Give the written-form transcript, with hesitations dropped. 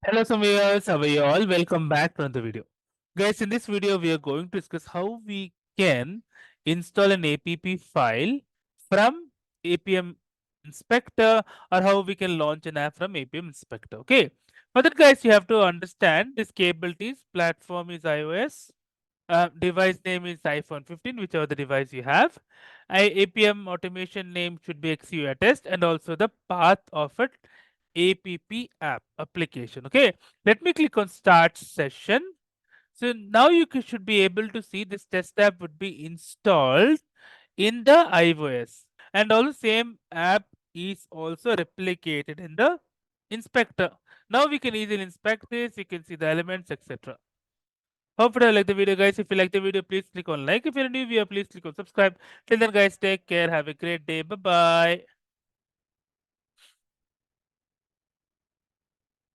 Hello, Samayas. How are you all? Welcome back to another video. Guys, in this video, we are going to discuss how we can install an app file from Appium Inspector or how we can launch an app from Appium Inspector. Okay. For that, guys, you have to understand this capabilities. Platform is iOS. Device name is iPhone 15, whichever the device you have. APM automation name should be XUI test and also the path of it app application. Okay, let me click on start session. So now you should be able to see this test app would be installed in the iOS, and also same app is also replicated in the inspector. Now we can easily inspect this, you can see the elements, etc. Hope you like the video, guys. If you like the video, please click on like. If you're a new viewer, please click on subscribe. Till then, guys, take care. Have a great day. Bye bye.